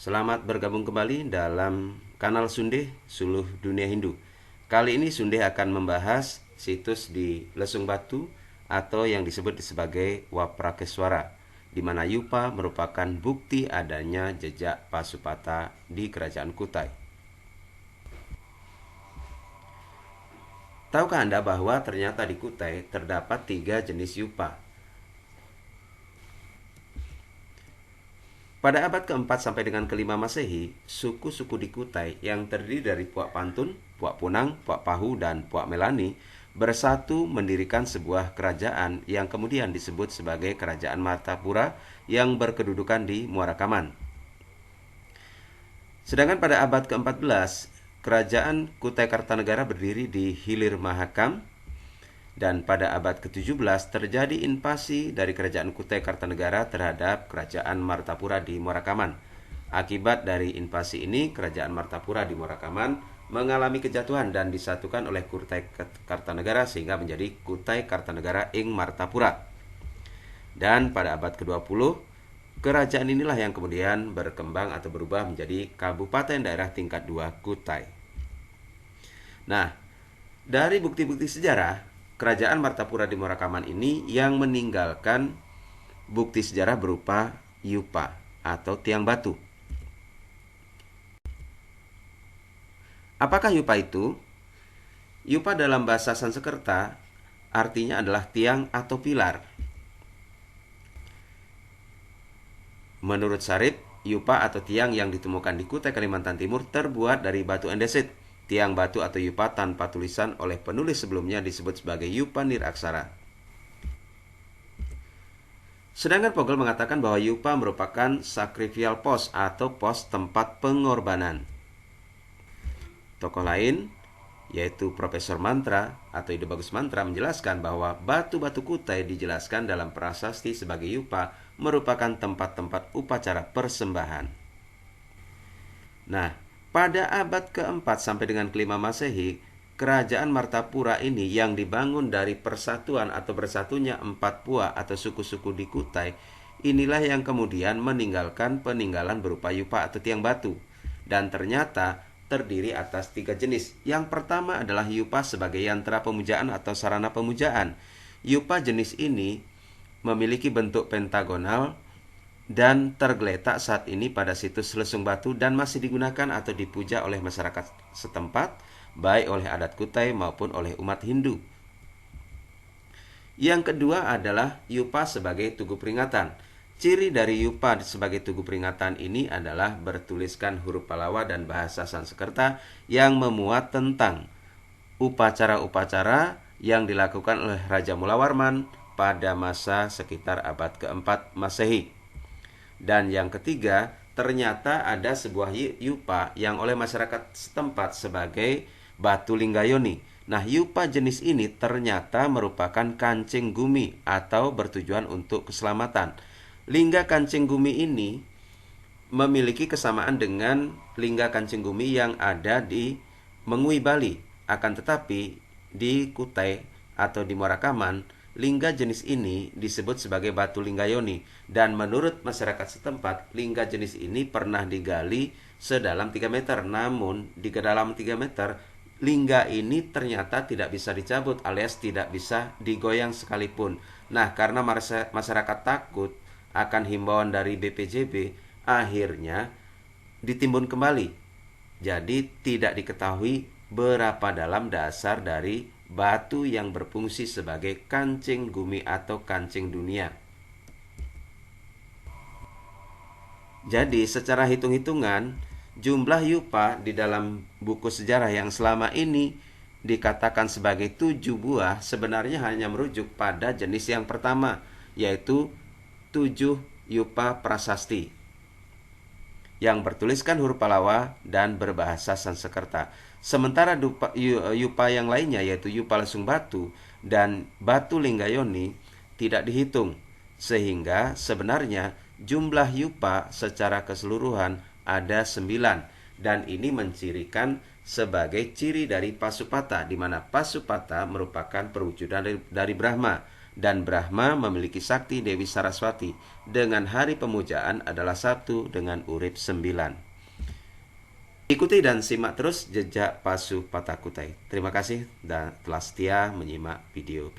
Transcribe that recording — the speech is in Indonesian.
Selamat bergabung kembali dalam kanal Sundeh Suluh Dunia Hindu. Kali ini Sundeh akan membahas situs di Lesung Batu atau yang disebut sebagai Waprakeswara, di mana Yupa merupakan bukti adanya jejak Pasupata di Kerajaan Kutai. Tahukah Anda bahwa ternyata di Kutai terdapat 3 jenis Yupa? Pada abad ke-4 sampai dengan ke-5 Masehi, suku-suku di Kutai yang terdiri dari Puak Pantun, Puak Punang, Puak Pahu, dan Puak Melani bersatu mendirikan sebuah kerajaan yang kemudian disebut sebagai Kerajaan Martapura yang berkedudukan di Muara Kaman. Sedangkan pada abad ke-14, Kerajaan Kutai Kartanegara berdiri di Hilir Mahakam, dan pada abad ke-17 terjadi invasi dari Kerajaan Kutai Kartanegara terhadap Kerajaan Martapura di Morakamman. Akibat dari invasi ini, Kerajaan Martapura di Morakamman mengalami kejatuhan dan disatukan oleh Kutai Kartanegara sehingga menjadi Kutai Kartanegara ing Martapura. Dan pada abad ke-20, kerajaan inilah yang kemudian berkembang atau berubah menjadi Kabupaten Daerah Tingkat 2 Kutai. Nah, dari bukti-bukti sejarah, Kerajaan Martapura di Morakamman ini yang meninggalkan bukti sejarah berupa Yupa atau tiang batu. Apakah Yupa itu? Yupa dalam bahasa Sanskerta artinya adalah tiang atau pilar. Menurut Sarip, Yupa atau tiang yang ditemukan di Kutai Kalimantan Timur terbuat dari batu andesit. Tiang batu atau Yupa tanpa tulisan oleh penulis sebelumnya disebut sebagai Yupa Niraksara. Sedangkan Pogel mengatakan bahwa Yupa merupakan sacrificial post atau pos tempat pengorbanan. Tokoh lain, yaitu Profesor Mantra atau Ide Bagus Mantra, menjelaskan bahwa batu-batu Kutai dijelaskan dalam prasasti sebagai Yupa merupakan tempat-tempat upacara persembahan. Nah, pada abad ke-4 sampai dengan ke-5 Masehi, Kerajaan Martapura ini yang dibangun dari persatuan atau bersatunya 4 puak atau suku-suku di Kutai, inilah yang kemudian meninggalkan peninggalan berupa Yupa atau tiang batu. Dan ternyata terdiri atas 3 jenis. Yang pertama adalah Yupa sebagai yantra pemujaan atau sarana pemujaan. Yupa jenis ini memiliki bentuk pentagonal dan tergeletak saat ini pada situs Lesung Batu dan masih digunakan atau dipuja oleh masyarakat setempat, baik oleh adat Kutai maupun oleh umat Hindu. Yang kedua adalah Yupa sebagai tugu peringatan. Ciri dari Yupa sebagai tugu peringatan ini adalah bertuliskan huruf Palawa dan bahasa Sanskerta yang memuat tentang upacara-upacara yang dilakukan oleh Raja Mulawarman pada masa sekitar abad ke-4 Masehi. Dan yang ketiga, ternyata ada sebuah Yupa yang oleh masyarakat setempat sebagai batu linggayoni. Nah, Yupa jenis ini ternyata merupakan kancing gumi atau bertujuan untuk keselamatan. Lingga kancing gumi ini memiliki kesamaan dengan lingga kancing gumi yang ada di Mengui, Bali. Akan tetapi di Kutai atau di Morakamman, lingga jenis ini disebut sebagai batu linggayoni, dan menurut masyarakat setempat, lingga jenis ini pernah digali sedalam 3 meter. Namun di kedalam 3 meter, lingga ini ternyata tidak bisa dicabut alias tidak bisa digoyang sekalipun. Nah, karena masyarakat takut akan himbauan dari BPJB, akhirnya ditimbun kembali. Jadi tidak diketahui berapa dalam dasar dari batu yang berfungsi sebagai kancing gumi atau kancing dunia. Jadi secara hitung-hitungan, jumlah Yupa di dalam buku sejarah yang selama ini dikatakan sebagai 7 buah sebenarnya hanya merujuk pada jenis yang pertama, yaitu 7 Yupa prasasti yang bertuliskan huruf Palawa dan berbahasa Sanskerta. Sementara Yupa yang lainnya, yaitu Yupa Lesung Batu dan Batu Linggayoni, tidak dihitung, sehingga sebenarnya jumlah Yupa secara keseluruhan ada 9, dan ini mencirikan sebagai ciri dari Pasupata, di mana Pasupata merupakan perwujudan dari Brahma. Dan Brahma memiliki sakti Dewi Saraswati dengan hari pemujaan adalah Sabtu dengan urip 9. Ikuti dan simak terus jejak Pasupata Kutai. Terima kasih dan telah setia menyimak video